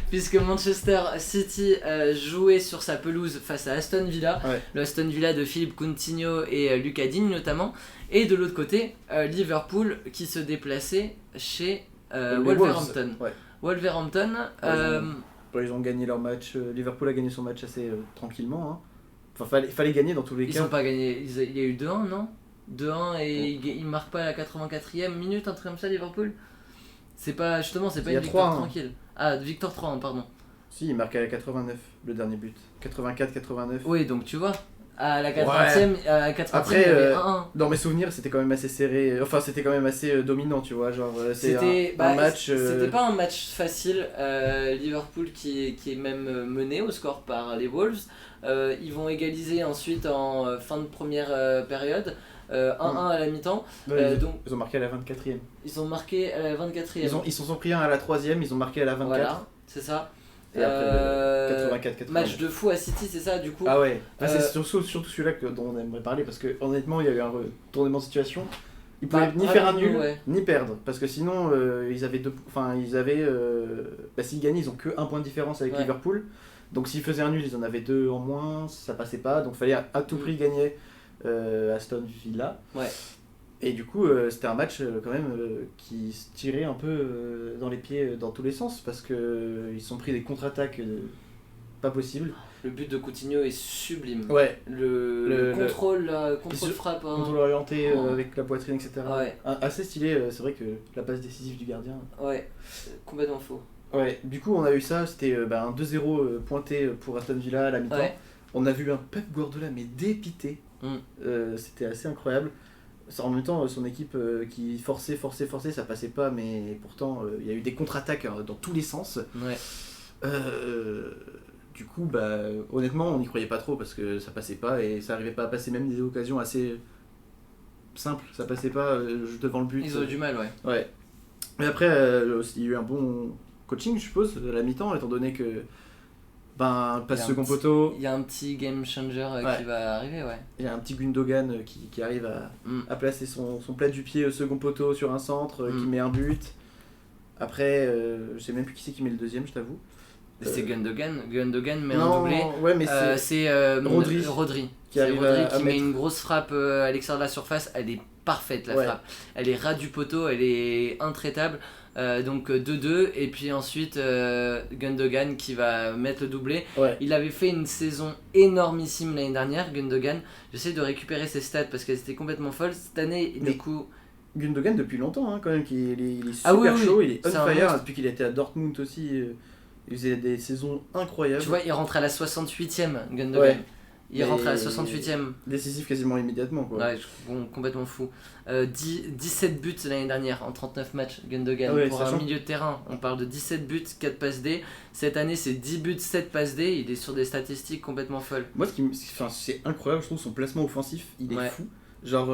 puisque Manchester City jouait sur sa pelouse face à Aston Villa, le Aston Villa de Philippe Coutinho et Lucas Digne notamment, et de l'autre côté Liverpool qui se déplaçait chez Wolverhampton. Wolverhampton ils ont gagné leur match, Liverpool a gagné son match assez tranquillement, hein. Enfin, fallait gagner dans tous les cas. Ils ont pas gagné, il y a eu 2-1, non 2-1 et ils marquent pas à la 84e minute, un truc comme ça, Liverpool. C'est pas une victoire tranquille. Ah, victoire 3-1, pardon. Si, il marque à la 89, le dernier but. 84-89. Oui, donc tu vois, à la 80e, après, il y avait 1-1. Dans mes souvenirs, c'était quand même assez serré. Enfin, c'était quand même assez dominant, tu vois. Genre, c'était un match. C'était pas un match facile. Liverpool qui est même mené au score par les Wolves. Ils vont égaliser ensuite en fin de première période. 1-1 à la mi-temps. Donc, ils ont marqué à la 24e. Ils ont marqué à la 24e. Ils se sont pris un à la 3e, ils ont marqué à la 24. Voilà, c'est ça. Et après 84-89. Match de fou à City, c'est ça du coup. Ah ouais, c'est surtout celui-là dont on aimerait parler parce que honnêtement, il y a eu un retournement de situation. Ils pouvaient ni faire un nul, ni perdre. Parce que sinon, ils avaient s'ils gagnaient, ils ont que 1 point de différence avec Liverpool. Donc s'ils faisaient un nul, ils en avaient 2 en moins, ça passait pas. Donc il fallait à tout prix gagner Aston Villa. Ouais. Et du coup, c'était un match quand même qui se tirait un peu dans les pieds dans tous les sens parce qu'ils se sont pris des contre-attaques pas possibles. Le but de Coutinho est sublime. Ouais. Le contrôle frappe. Contrôle orienté avec la poitrine, etc. Ouais. Assez stylé, c'est vrai que la passe décisive du gardien. Ouais, complètement faux. Ouais, du coup on a eu ça, c'était un 2-0 pointé pour Aston Villa à la mi-temps. Ouais. On a vu un Pep Guardiola mais dépité. C'était assez incroyable. En même temps, son équipe qui forçait, ça passait pas, mais pourtant il y a eu des contre-attaques dans tous les sens. Ouais. Du coup, honnêtement, on n'y croyait pas trop parce que ça passait pas et ça arrivait pas à passer, même des occasions assez simples, ça passait pas devant le but. Ils ont eu du mal, ouais. Mais après, il y a eu un bon coaching, je suppose, à la mi-temps, étant donné que passe second poteau. Il y a un petit game changer qui va arriver, ouais. Il y a un petit Gundogan qui arrive à placer son plat du pied au second poteau sur un centre, qui met un but. Après, je sais même plus qui c'est qui met le deuxième, je t'avoue. C'est Gundogan met un doublé. Ouais, mais c'est Rodri qui met une grosse frappe à l'extérieur de la surface. Elle est parfaite la frappe. Elle est ras du poteau, elle est intraitable. Donc 2-2 et puis ensuite Gundogan qui va mettre le doublé. Il avait fait une saison énormissime l'année dernière, Gundogan. J'essaie de récupérer ses stats parce qu'elles étaient complètement folles. Cette année, du coup... Gundogan depuis longtemps quand même, il est super chaud, il est on fire depuis qu'il était à Dortmund aussi. Il faisait des saisons incroyables. Tu vois, il rentre à la 68e, Gundogan. Il rentre à la 68e. Décisif quasiment immédiatement, quoi. Ouais, complètement fou. 17 buts l'année dernière en 39 matchs, Gundogan. Pour un milieu de terrain, on parle de 17 buts, 4 passes D. Cette année, c'est 10 buts, 7 passes D. Il est sur des statistiques complètement folles. Moi, c'est incroyable, je trouve son placement offensif, il est fou. Genre,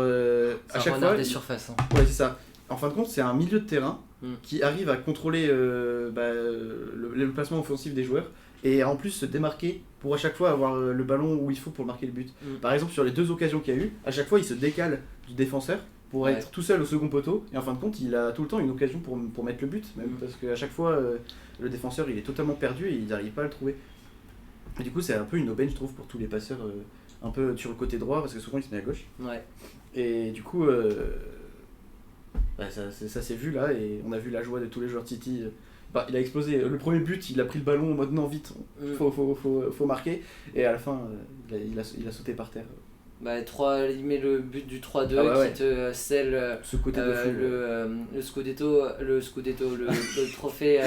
à chaque fois. Des surfaces. Ouais, c'est ça. En fin de compte, c'est un milieu de terrain qui arrive à contrôler le placement offensif des joueurs et en plus se démarquer pour à chaque fois avoir le ballon où il faut pour marquer le but. Par exemple, sur les 2 occasions qu'il y a eu, à chaque fois il se décale du défenseur pour être tout seul au second poteau et en fin de compte, il a tout le temps une occasion pour mettre le but, même parce qu'à chaque fois le défenseur il est totalement perdu et il n'arrive pas à le trouver. Et du coup, c'est un peu une aubaine, je trouve, pour tous les passeurs un peu sur le côté droit parce que souvent il se met à gauche. Et du coup. Ça s'est vu là et on a vu la joie de tous les joueurs de City. Il a explosé. Le premier but, il a pris le ballon en mode non, vite, faut marquer. Et à la fin, il a sauté par terre. Il met le but du 3-2 qui te scelle ce côté de fou, le Scudetto, le trophée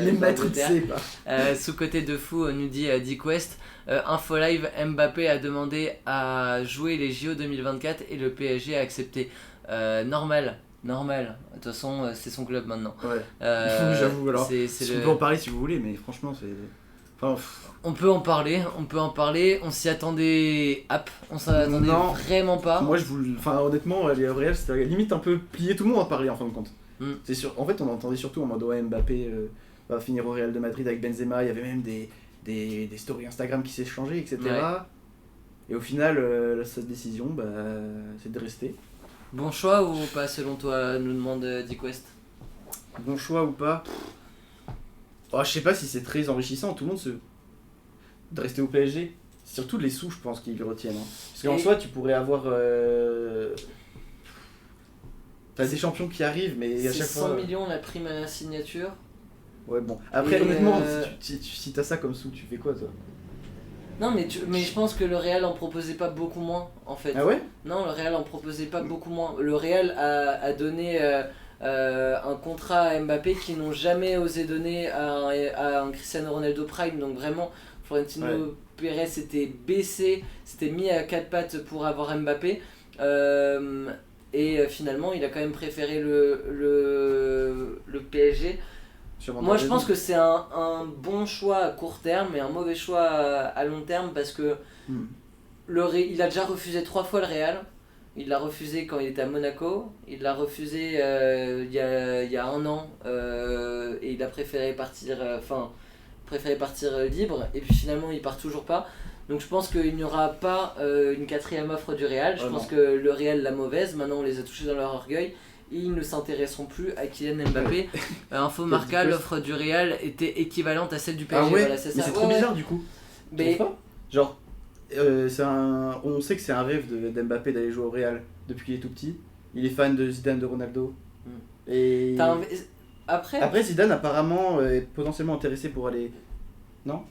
il est maître de ses pas. sous côté de fou, nous dit Dick West. Info live, Mbappé a demandé à jouer les JO 2024 et le PSG a accepté. Normal. De toute façon, c'est son club maintenant. Ouais. J'avoue, alors. On peut en parler si vous voulez, mais franchement, c'est. On peut en parler. On s'y attendait. On s'y attendait vraiment pas. Moi, honnêtement, les Real, c'était limite un peu plié tout le monde à parler en fin de compte. C'est sûr. En fait, on entendait surtout en mode Mbappé va finir au Real de Madrid avec Benzema. Il y avait même des stories Instagram qui s'échangeaient, etc. Ouais. Et au final, sa décision, c'est de rester. Bon choix ou pas selon toi, nous demande Dick West. Bon choix ou pas? Je sais pas si c'est très enrichissant, tout le monde de rester au PSG. C'est surtout les sous, je pense, qu'ils retiennent. Parce qu'en soi, tu pourrais avoir. T'as des champions qui arrivent, mais à chaque fois. 100 millions la prime à la signature. Ouais, bon. Après, honnêtement, si t'as ça comme sous, tu fais quoi, toi? Non, mais je pense que le Real en proposait pas beaucoup moins, en fait. Ah ouais? Non, le Real en proposait pas beaucoup moins. Le Real a donné un contrat à Mbappé qu'ils n'ont jamais osé donner à un Cristiano Ronaldo Prime. Donc vraiment, Florentino Pérez s'était baissé, s'était mis à quatre pattes pour avoir Mbappé. Et finalement, il a quand même préféré le PSG. Moi je pense que c'est un bon choix à court terme et un mauvais choix à long terme parce que il a déjà refusé 3 fois le Real. Il l'a refusé quand il était à Monaco, il l'a refusé il y a 1 an et il a préféré partir libre et puis finalement il part toujours pas. Donc je pense qu'il n'y aura pas une 4e offre du Real. Je pense que le Real l'a mauvaise, maintenant on les a touchés dans leur orgueil. Ils ne s'intéresseront plus à Kylian Mbappé. Info Marca, l'offre du Real était équivalente à celle du PSG. Ah ouais, voilà, c'est ça. Mais c'est trop bizarre du coup. Mais... Genre, on sait que c'est un rêve d'Mbappé d'aller jouer au Real depuis qu'il est tout petit. Il est fan de Zidane, de Ronaldo. Et après Zidane apparemment est potentiellement intéressé pour aller... Non,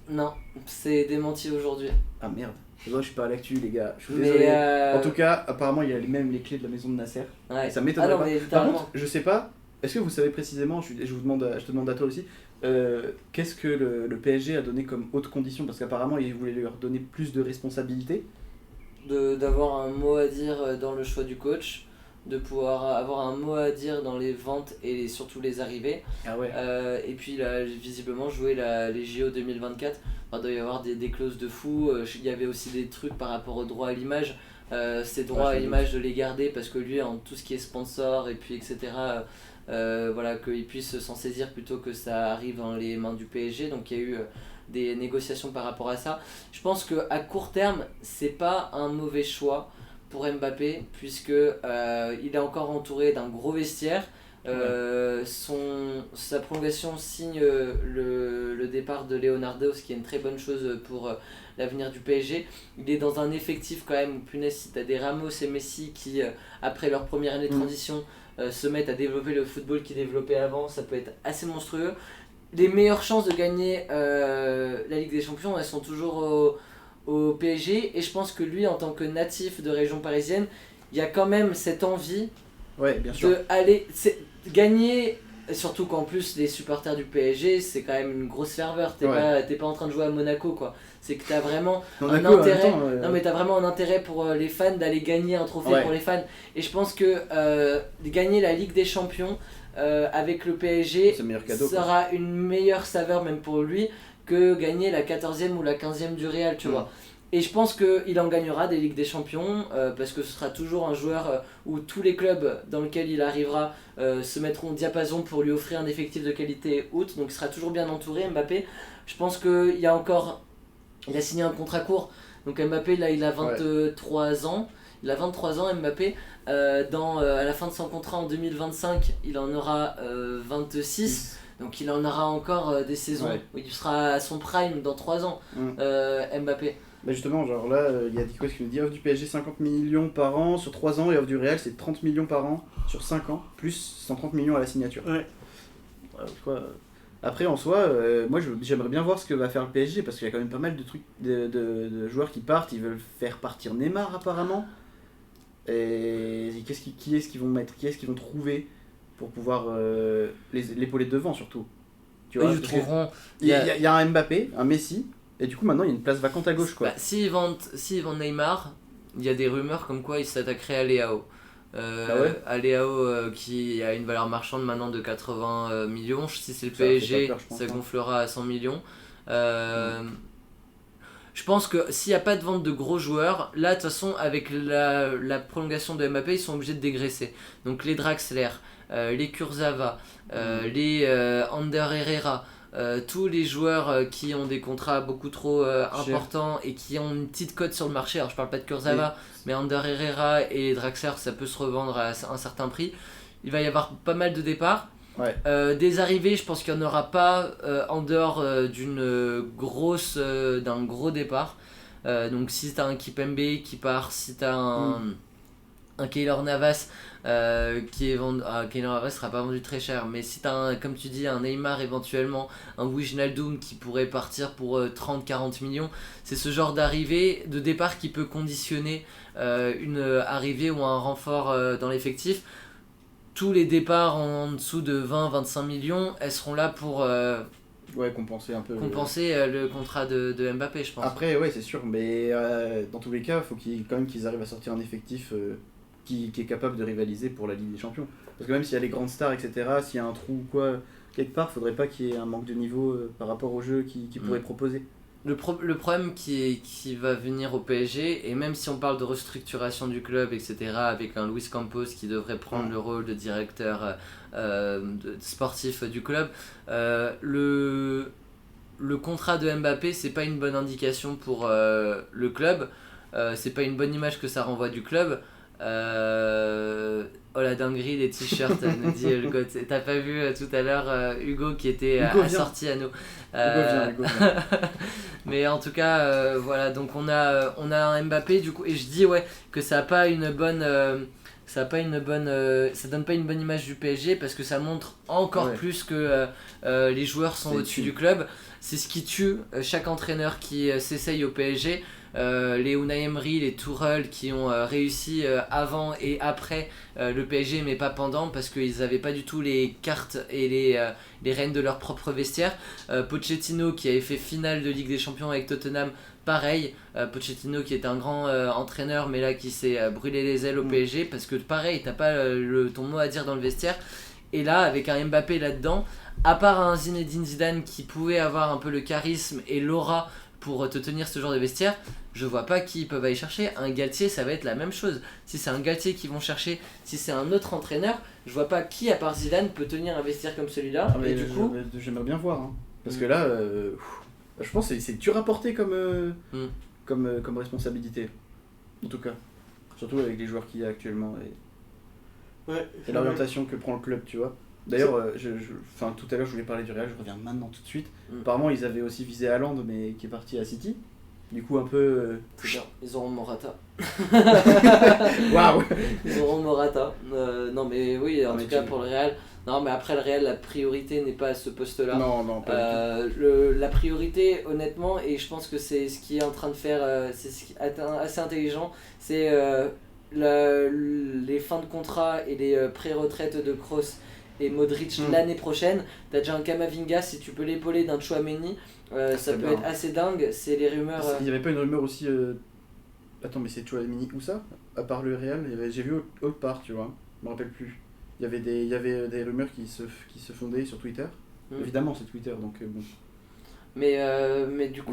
c'est démenti aujourd'hui. Ah merde. Je suis pas à l'actu les gars, je suis désolé. En tout cas, apparemment il y a même les clés de la maison de Nasser. Ouais. Et ça m'étonnerait pas. Par contre, je sais pas, est-ce que vous savez précisément, je te demande à toi aussi, qu'est-ce que le PSG a donné comme haute condition? Parce qu'apparemment il voulait leur donner plus de responsabilités. D'avoir un mot à dire dans le choix du coach, de pouvoir avoir un mot à dire dans les ventes et surtout les arrivées. Ah ouais. Et puis là, visiblement jouer les JO 2024. Il doit y avoir des clauses de fou. Il y avait aussi des trucs par rapport aux droits à l'image. Ces droits à l'image de les garder parce que lui, en tout ce qui est sponsor et puis etc. Voilà, qu'il puisse s'en saisir plutôt que ça arrive dans les mains du PSG. Donc il y a eu des négociations par rapport à ça. Je pense qu'à court terme, c'est pas un mauvais choix pour Mbappé puisque il est encore entouré d'un gros vestiaire. Sa prolongation signe le départ de Leonardo, ce qui est une très bonne chose pour l'avenir du PSG. Il est dans un effectif quand même, punaise, si t'as des Ramos et Messi qui après leur première année de transition se mettent à développer le football qu'ils développaient avant, ça peut être assez monstrueux. Les meilleures chances de gagner la Ligue des Champions, elles sont toujours au PSG, et je pense que lui, en tant que natif de région parisienne, il y a quand même cette envie bien sûr. de aller gagner, surtout qu'en plus les supporters du PSG c'est quand même une grosse ferveur. T'es pas en train de jouer à Monaco quoi. C'est que t'as vraiment un intérêt. Non mais t'as vraiment un intérêt pour les fans d'aller gagner un trophée pour les fans. Et je pense que gagner la Ligue des Champions avec le PSG sera une meilleure saveur même pour lui que gagner la 14e ou la 15e du Real, tu vois. Et je pense qu'il en gagnera des Ligues des Champions parce que ce sera toujours un joueur où tous les clubs dans lesquels il arrivera se mettront au diapason pour lui offrir un effectif de qualité haute. Donc il sera toujours bien entouré, Mbappé. Je pense qu'il y a encore... Il a signé un contrat court. Donc Mbappé, là, il a 23 ans. Il a 23 ans, Mbappé. À la fin de son contrat en 2025, il en aura 26. Donc il en aura encore des saisons où il sera à son prime dans 3 ans, Mbappé. Bah justement, genre là, il y a Dick West qui nous dit offre du PSG 50 millions par an sur 3 ans et offre du Real c'est 30 millions par an sur 5 ans, plus 130 millions à la signature. Après, en soi, moi j'aimerais bien voir ce que va faire le PSG parce qu'il y a quand même pas mal de trucs de joueurs qui partent. Ils veulent faire partir Neymar apparemment. Et qui est-ce qu'ils vont mettre, qui est-ce qu'ils vont trouver pour pouvoir l'épauler devant surtout. Tu vois, Ils trouveront. il y a un Mbappé, un Messi, et du coup maintenant il y a une place vacante à gauche quoi. Bah, s'ils vendent Neymar, il y a des rumeurs comme quoi ils s'attaqueraient à Leao. À Leao qui a une valeur marchande maintenant de 80 millions. Si c'est le Ça fait PSG, pas peur, je pense, ça hein. gonflera à 100 millions. Je pense que s'il n'y a pas de vente de gros joueurs, là de toute façon avec la prolongation de Mbappé, ils sont obligés de dégraisser. Donc les Draxler, les Kurzawa, les Ander Herrera, tous les joueurs qui ont des contrats beaucoup trop importants et qui ont une petite cote sur le marché. Alors je parle pas de Kurzawa, mais Ander Herrera et Draxler, ça peut se revendre à un certain prix. Il va y avoir pas mal de départs. Ouais. Des arrivées, je pense qu'il n'y en aura pas en dehors d'un gros départ. Donc si tu as un Kipembe qui part, si tu as un Keylor Navas qui est vendu. Keylor Navas sera pas vendu très cher, mais si tu as, comme tu dis, un Neymar éventuellement, un Wijnaldum qui pourrait partir pour 30-40 millions, c'est ce genre d'arrivée, de départ qui peut conditionner une arrivée ou un renfort dans l'effectif. Tous les départs en dessous de 20-25 millions, elles seront là pour Compenser un peu. Le contrat de Mbappé, je pense. Après, ouais, c'est sûr, mais dans tous les cas, il faut quand même qu'ils arrivent à sortir un effectif qui est capable de rivaliser pour la Ligue des Champions. Parce que même s'il y a les grandes stars, etc., s'il y a un trou ou quoi, quelque part, faudrait pas qu'il y ait un manque de niveau par rapport au jeu qu'ils pourraient proposer. Le problème qui va venir au PSG, et même si on parle de restructuration du club, etc., avec un Luis Campos qui devrait prendre le rôle de directeur sportif du club, le contrat de Mbappé, c'est pas une bonne indication pour le club, c'est pas une bonne image que ça renvoie du club. Oh la dinguerie, les t-shirts, nous dit le goth. T'as pas vu tout à l'heure Hugo qui était assorti à nous. Hugo vient. Mais en tout cas, voilà, donc on a un Mbappé du coup, et je dis que ça a pas une bonne, ça donne pas une bonne image du PSG parce que ça montre encore plus que les joueurs sont au-dessus du club. C'est ce qui tue chaque entraîneur qui s'essaye au PSG. Les Unai Emery, les Tourelle qui ont réussi avant et après le PSG, mais pas pendant parce qu'ils n'avaient pas du tout les cartes et les rênes de leur propre vestiaire. Pochettino qui avait fait finale de Ligue des Champions avec Tottenham, pareil. Pochettino qui est un grand entraîneur mais là qui s'est brûlé les ailes au PSG parce que pareil, t'as pas ton mot à dire dans le vestiaire. Et là avec un Mbappé là-dedans, à part un Zinedine Zidane qui pouvait avoir un peu le charisme et l'aura pour te tenir ce genre de vestiaire, je vois pas qui ils peuvent aller chercher. Un Galtier, ça va être la même chose. Si c'est un Galtier qu'ils vont chercher, si c'est un autre entraîneur, je vois pas qui à part Zidane peut tenir un vestiaire comme celui-là. Et du coup, j'aimerais bien voir, hein. Parce que là, je pense que c'est dur à porter comme responsabilité. En tout cas, surtout avec les joueurs qu'il y a actuellement et l'orientation que prend le club, tu vois. D'ailleurs, tout à l'heure je voulais parler du Real, je reviens maintenant tout de suite. Apparemment ils avaient aussi visé Haaland mais qui est parti à City. Du coup un peu... C'est bien, ils auront Morata. Waouh. Ils auront Morata. Non mais oui, en tout cas pour le Real. Non mais après le Real, la priorité n'est pas à ce poste-là. Non, pas du tout. La priorité honnêtement, et je pense que c'est ce qui est en train de faire, c'est ce qui est assez intelligent, c'est les fins de contrat et les pré-retraites de Kroos et Modric l'année prochaine. T'as déjà un Camavinga, si tu peux l'épauler d'un Tchouaméni, ça peut être assez dingue. C'est les rumeurs. Il n'y avait pas une rumeur aussi. Attends, mais c'est Tchouaméni où ça? À part le Real, j'ai vu autre part, tu vois. Je me rappelle plus. Il y avait des rumeurs qui se fondaient sur Twitter. Évidemment, c'est Twitter donc bon. Mais du coup,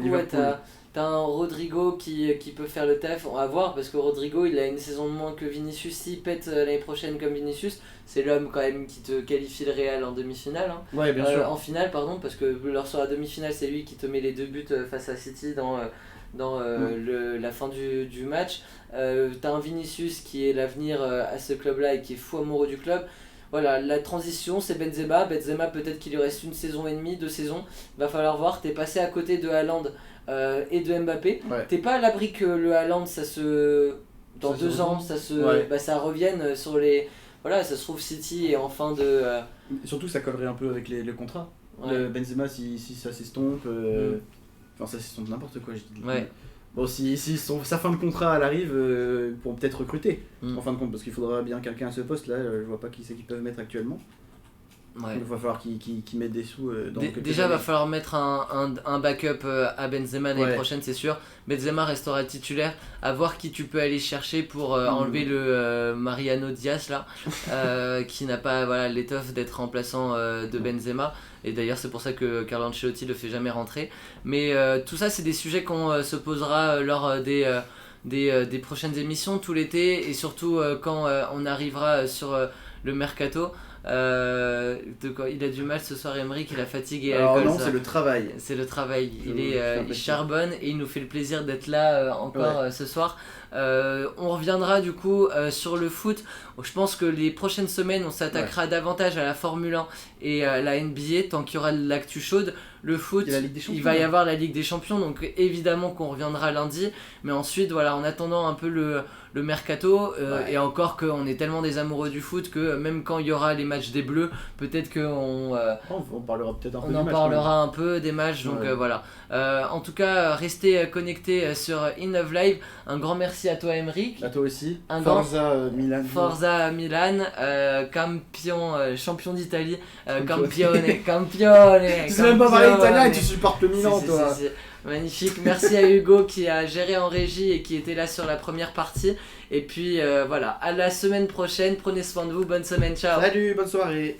t'as un Rodrigo qui peut faire le taf, on va voir, parce que Rodrigo il a une saison de moins que Vinicius. S'il pète l'année prochaine comme Vinicius, c'est l'homme quand même qui te qualifie le Real en demi-finale. Hein. Ouais, bien sûr. En finale, pardon, parce que sur la demi-finale, c'est lui qui te met les 2 buts face à City dans la fin du match. T'as un Vinicius qui est l'avenir à ce club-là et qui est fou amoureux du club. Voilà, la transition c'est Benzema peut-être qu'il lui reste 1 saison et demie, 2 saisons, va falloir voir, t'es passé à côté de Haaland et de Mbappé, t'es pas à l'abri que le Haaland dans 2 ans ça revienne sur les... Voilà, ça se trouve City est en fin de... Surtout ça collerait un peu avec le contrat. Le Benzema, si ça s'estompe, enfin ça s'estompe n'importe quoi, je dis. Ouais. Bon, si sa fin de contrat elle arrive, ils pourront peut-être recruter en fin de compte, parce qu'il faudra bien quelqu'un à ce poste là, je vois pas qui c'est qu'ils peuvent mettre actuellement. Ouais. Il va falloir qu'ils mettent des sous dans quelques Déjà, années. va falloir mettre un backup à Benzema l'année prochaine, c'est sûr. Benzema restera titulaire. À voir qui tu peux aller chercher pour enlever le Mariano Diaz là, qui n'a pas l'étoffe d'être remplaçant de Benzema. Et d'ailleurs, c'est pour ça que Carlo Ancelotti le fait jamais rentrer. Mais tout ça, c'est des sujets qu'on se posera lors des prochaines émissions tout l'été, et surtout quand on arrivera sur le mercato. Il a du mal ce soir, Emeric, il a fatigué. Alors non, c'est le travail. C'est le travail. Il charbonne et il nous fait le plaisir d'être là encore ce soir. On reviendra du coup sur le foot. Je pense que les prochaines semaines, on s'attaquera davantage à la Formule 1 et à la NBA tant qu'il y aura de l'actu chaude. Le foot, il va y avoir la Ligue des Champions, donc évidemment qu'on reviendra lundi. Mais ensuite, voilà, en attendant un peu le mercato, et encore qu'on est tellement des amoureux du foot que même quand il y aura les matchs des Bleus, peut-être qu'on on parlera peut-être un peu on en parlera un peu des matchs, donc voilà. En tout cas, restez connectés sur Innov Live. Un grand merci à toi, Emeric. À toi aussi. Forza Milan. Forza Milan, champion d'Italie, campione. Tu sais même pas parler italien et tu supportes le Milan, toi. Si. Magnifique, merci à Hugo qui a géré en régie et qui était là sur la première partie. Et puis voilà, à la semaine prochaine, prenez soin de vous, bonne semaine, ciao. Salut, bonne soirée.